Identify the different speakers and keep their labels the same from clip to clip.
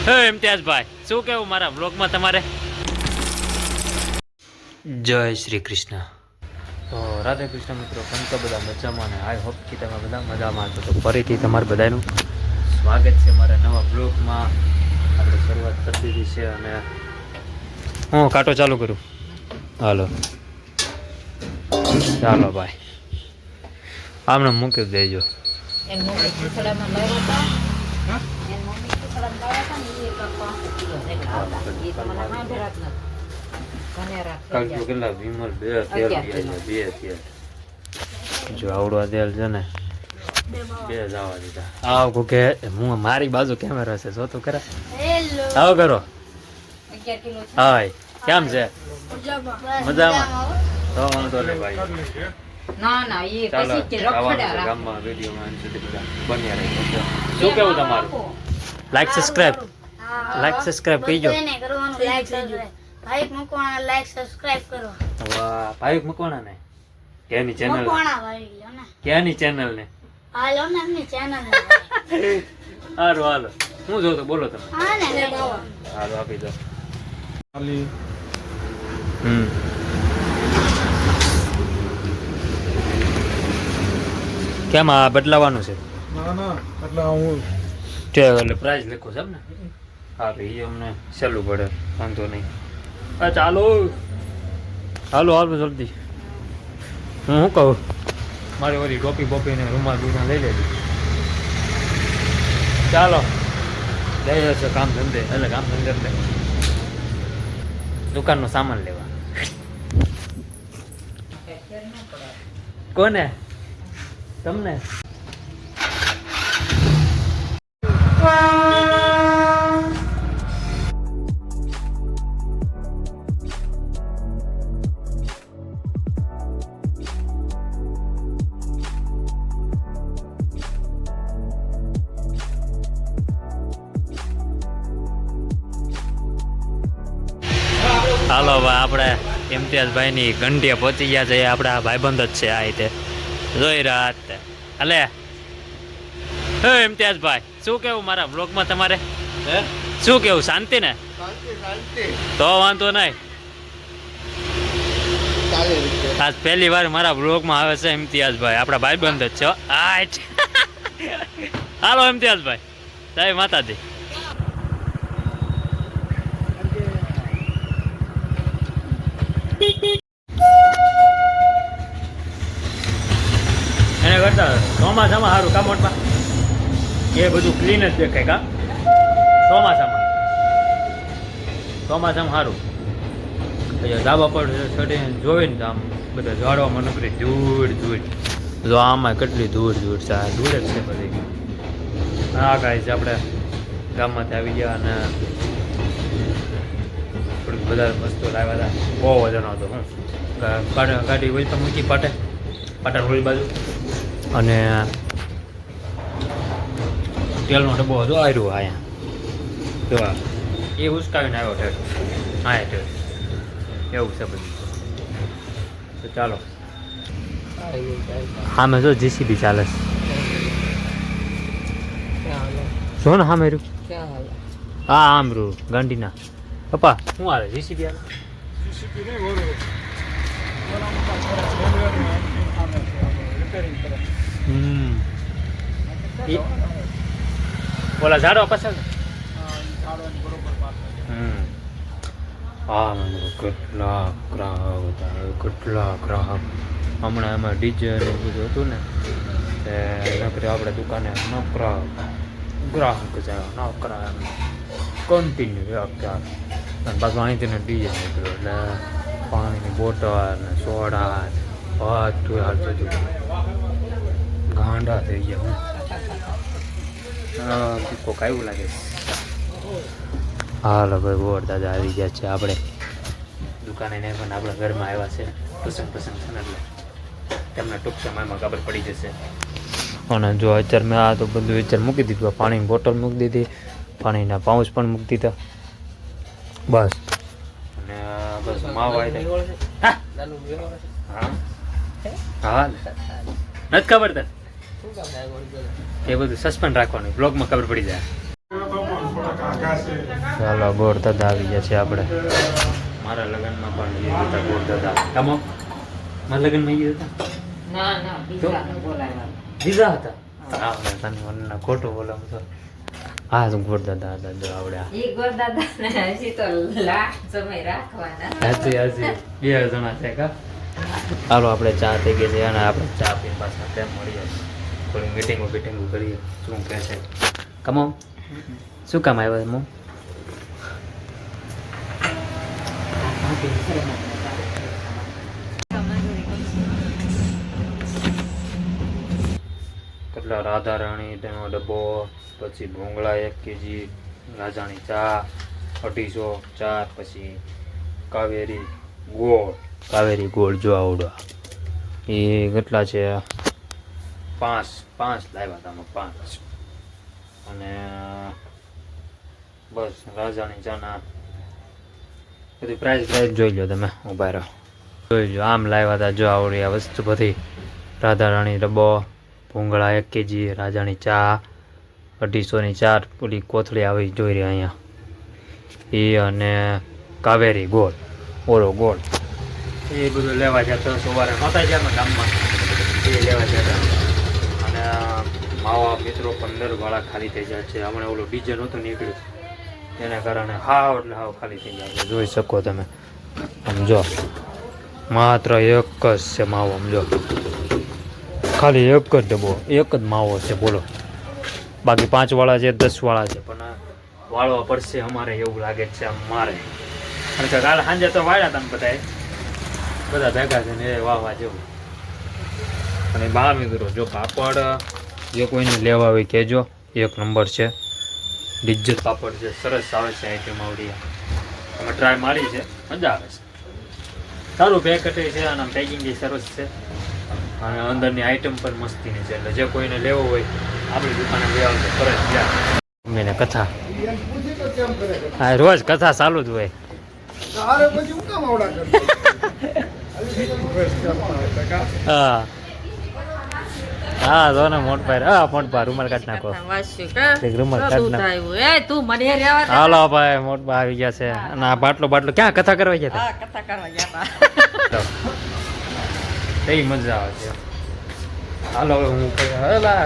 Speaker 1: ઇમ્તિયાઝભાઈ શું કેવું મારા બ્લોગમાં તમારે? જય શ્રી કૃષ્ણ. તો રાધે કૃષ્ણ મિત્રો, કેમ તો બધા મજામાં ને આઈ હોપ કે તમે બધા મજામાં છો. તો ફરીથી તમારું બધાનું સ્વાગત છે મારા નવા બ્લોગમાં. આપણે શરૂઆત કરી દીધી છે અને હું કાંટો ચાલુ કરું. હાલો ચાલો ભાઈ, આમને મૂકી દેજો. કેટલા વિમલ બે જો આવડવા તેલ છે ને બે જવા દીધા. આવ કે હું મારી બાજુ કેમેરા છે જો તું કરે. આવો કરો. હાય કેમ છે? મજામાં? તો વાંધો નહીં ભાઈ.
Speaker 2: ના એ પછી
Speaker 1: ગામમાં વિડીયોમાં બન્યા રહી. શું કેવું તમારું? લાઈક સબસ્ક્રાઇબ કહીજો.
Speaker 3: ભાઈ મકવાણા લાઈક સબસ્ક્રાઇબ કરો.
Speaker 1: વાહ ભાઈ મકવાણા ને કેની ચેનલ?
Speaker 3: મકવાણા ભાઈ લ્યો ને.
Speaker 1: કેની ચેનલ ને?
Speaker 3: હાલો ને આપની ચેનલ ને.
Speaker 1: હાલો હાલો હું જોતો બોલો તમે.
Speaker 3: હા ને બાબા.
Speaker 1: હાલો આપી દો. કેમ આ બદલાવાનું છે?
Speaker 4: ના એટલે હું
Speaker 1: એટલે પ્રાઇઝ લખો છે ને. હા એ અમને સહેલું પડે, વાંધો નહીં. ચાલો હાલો હાલો જલ્દી. હું શું કહું, મારી ઓલી ટોપી બોપી ને રૂમાલ બુમાલ લઈ લેજો. ચાલો લઈ જશે કામ ધંધે, એટલે કામ ધંધે એટલે દુકાનનો સામાન લેવા. કોને? તમને? હાલો ભાઈ, આપણે ઇમ્તિયાઝભાઈની ઘંટીએ પહોંચી ગયા છે. આપણા ભાઈબંધ જ છે આ રીતે જોઈ રાત. અલે હે ઇમ્તિયાઝભાઈ શું કેવું મારા બ્લોગમાં તમારે? શું કેવું, શાંતિ ને? તો વાંધો નહીં. આજ પહેલી વાર મારા બ્લોગમાં આવે છે ઇમ્તિયાઝભાઈ, આપણા ભાઈબંધ જ છે. હાલો ઇમ્તિયાઝભાઈ, જય માતાજી. એને કરતા ચોમાસામાં સારું કામોટમાં એ બધું ક્લીન જ દેખાય. કા ચોમાસામાં સારું. ધાબા પર ચડીને જોઈને તો આમ બધા ઝાડવામાં નકરી ધૂળ. જો આમાં કેટલી ધૂળ છે, આ ધૂળ જ છે બધી. હા કાંઈ છે, આપણે ગામમાંથી આવી ગયા અને થોડીક બધા વસ્તુ લાવ્યા હતા. બહુ વજન હતો. હું ગાડી હોય તો મૂકી પાટણ હોળી બાજુ, અને તેલનો ડબ્બો હતો આવ્યો અહીંયા જોવા, એ ઉચકાવીને આવ્યો ઠેઠ. હા ઠેઠ એવું છે બધું. તો ચાલો સામે જો જીસીબી ચાલે છે. જો ને સામે રહ્યું. હા આમ રહ્યું ગાંધીના. પપ્પા શું હાલે? જીસીબી હાલે? ઓલા ઝાડવા પાછળ. હા કેટલા ગ્રાહક હમણાં એમાં ડીજે ને બધું હતું ને, નકરી આપણે દુકાને નકરા ગ્રાહક જાય નકરા કન્ટિન્યુ અને પાછું અહીંથી ડીજે નીકળ્યો એટલે પાણીની બોટલ ને સોડા બધું હાલ બધું ગાંડા થઈ ગયા. કોક આવ્યું લાગે. હાલો ભાઈ, બોર દાદા આવી ગયા છે આપણે દુકાને ને પણ આપણા ઘરમાં આવ્યા છે. પસંદ છે ને એટલે તેમને ટૂંક સમયમાં ખબર પડી જશે. અને જો અત્યારે મેં આ તો બધું અત્યારે મૂકી દીધું. પાણીની બોટલ મૂકી દીધી, પાણીના પાઉચ પણ મૂકી દીધા બસ. અને બસ માવા હા નથી ખબર તને? એ બધું સસ્પેન્ડ રાખવાનું, બ્લોગમાં ખબર પડી જાય. ચાલો ગોળ દાદા આવી ગયા છે આપણે. મારા લગ્નમાં પણ એ હતા ગોળ દાદા. તમો મારા લગ્નમાં એ હતા
Speaker 2: ના બીજા ને બોલાવ્યા.
Speaker 1: બીજા હતા. હા તને મને ખોટું બોલાવ તો. હા તો ગોળ દાદા હતા જો આવડે.
Speaker 2: ઈ ગોરદાદા ને હજી તો લાખ સમય રાખવાના.
Speaker 1: હાજી હાજી 2 જણા છે કા. હાલો આપણે ચા થઈ ગઈ છે અને આપણે ચા પીને પાછા તેમ મળીએ. થોડી મીટિંગો કરીએ શું કહે છે. કમો શું કામ આવ્યા છે? કેટલા રાધા રાણી તેનો ડબ્બો, પછી ભૂંગળા 1 kg, રાજાની ચા 250, ચાર, પછી કાવેરી ગોળ જો આવડો એ કેટલા છે? 5 લાવ્યા હતા અમે 5. અને બસ રાજાની ચાના બધી પ્રાઇસ જોઈ લો તમે ઉભા રહો જોઈ લો. આમ લાવ્યા હતા જો આવડી આ વસ્તુ બધી. રાધા રાણી ડબ્બો, ભૂંગળા 1 kg, રાજાની ચા 250ની 4, પેલી કોથળી આવી જોઈ રહી અહીંયા એ, અને કાવેરી ગોળ, ઓલો ગોળ એ બધું લેવા જતો સવારે નહોતા ગયા ગામમાં એ લેવા જતા. અને માવા મિત્રો 15 વાળા ખાલી થઈ જાય છે. હમણાં ઓલો ડીજે નહોતું નીકળ્યું એના કારણે હાવ એટલે હાવ ખાલી થઈ જાય છે. જોઈ શકો તમે સમજો. માત્ર એક જ છે માવો સમજો. ખાલી એક જ ડબ્બો, એક જ માવો છે બોલો. બાકી 5 વાળા છે, 10 વાળા છે, પણ વાળવા પડશે અમારે એવું લાગે છે મારે. કારણ કે કાલે સાંજે તો વાળ્યા તમે બધા ભેગા છે ને એ વાવવા જેવું. અને બહાર મિત્રો જો પાપડ જે કોઈને લેવા હોય કહેજો, 1 નંબર છે. ડિજ્જત પાપડ છે, સરસ આવે છે આઈટમ આવડી. અમે ટ્રાય મારી છે, મજા આવે છે. સારું પેકેટ છે અને પેકિંગ સરસ છે અને અંદરની આઈટમ પણ મસ્તીની છે. એટલે જે કોઈને લેવો હોય આપણી દુકાને લઈ આવજો સરસ. મમ્મીને કથા હા રોજ કથા ચાલુ જ હોય. હા હા જો ને મોટભાઈ રૂમાલ કાઢ નાખો. રૂમાલ કાઢ નાખો. હાલો ભાઈ મોટભાઈ આવી ગયા છે. અને આ બાટલો ક્યાં કથા કરવા ગયા હતા? એ મજા આવે છે. હાલો હવે હું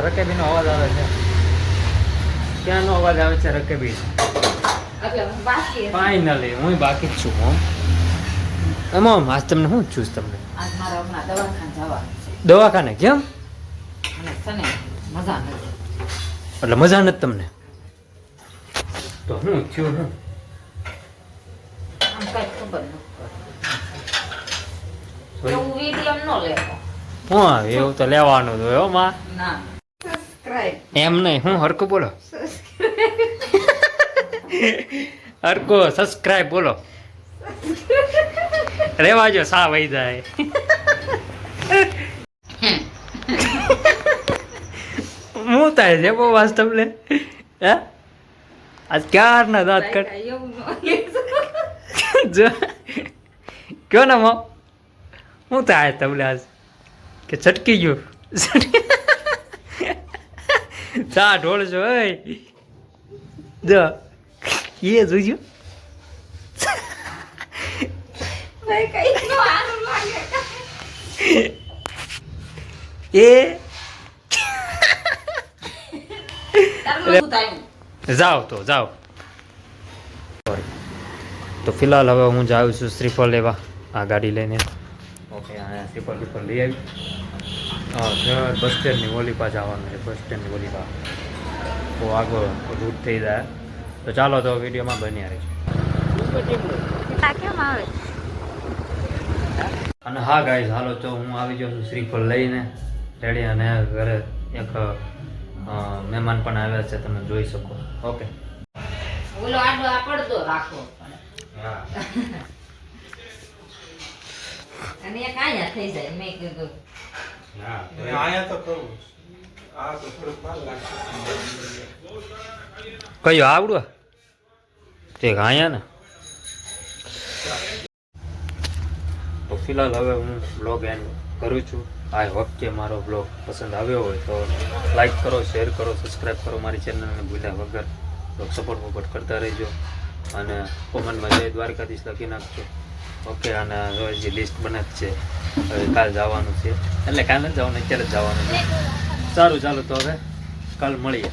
Speaker 1: રકેબીનો અવાજ આવે છે. ક્યાંનો અવાજ આવે છે? રકેબી. ફાઇનલી હું બાકી જ છું મોમ. મોમ આજ તમને શું છું તમને? દવાખાને કેમ? એટલે મજા નથી તમને? તો હું થયું હું? હા એવું તો લેવાનું જ હોય માં. એમ નહીં હું હરકું બોલો. હરકો સબસ્ક્રાઇબ બોલો. રેવાજો સા વહી જાય. હું થાય છે બહુ વાસ તમને? હે આજ ક્યારના દાંત કટ કયો ને મો હું થાય તમને આજ કે છટકી ગયું? ચા ઢોળ છો જો એ જોઈજો. એ જાઓ તો જાઓ. તો ફિલહાલ હવે હું જાઉં છું શ્રીફળ લેવા આ ગાડી લઈને. ઓકે શ્રીફળ લઈ આવી. હા બસ સ્ટેન્ડની ઓલીપા જવાનું છે. બસ સ્ટેન્ડની ઓલીપા બહુ આગળ રૂટ થઈ જાય. તો ચાલો તો વિડીયોમાં બન્યા રહેજો. અને હા ગાઈઝ હાલો તો હું આવી ગયો છું શ્રીફળ લઈને રેડી. અને ઘરે એક મહેમાન પણ આવ્યા છે તમે જોઈ શકો. ઓકે
Speaker 2: ઓલો આડો આ પડદો રાખો.
Speaker 1: હા
Speaker 2: અને એક આયા થઈ જાય મેં કીધું.
Speaker 1: હા
Speaker 4: આયા તો કરું આ તો થોડુંક વાર લાગશે.
Speaker 1: કયો આવડો તે આયા ને. તો ફિલહાલ હવે હું બ્લોગ એન્ડ કરું છું. આઈ હોપ કે મારો બ્લોગ પસંદ આવ્યો હોય તો લાઈક કરો, શેર કરો, સબસ્ક્રાઈબ કરો મારી ચેનલને ભૂલ્યા વગર. તો સપોર્ટ વપોર્ટ કરતા રહેજો અને કોમેન્ટમાં જય દ્વારકાધીશ લખી નાખજો. ઓકે, અને હવે જે લિસ્ટ બને જ છે, હવે કાલ જવાનું છે, એટલે કાલ નથી જવાનું, અત્યારે જ જવાનું છે. સારું, ચાલો તો હવે કાલ મળીએ.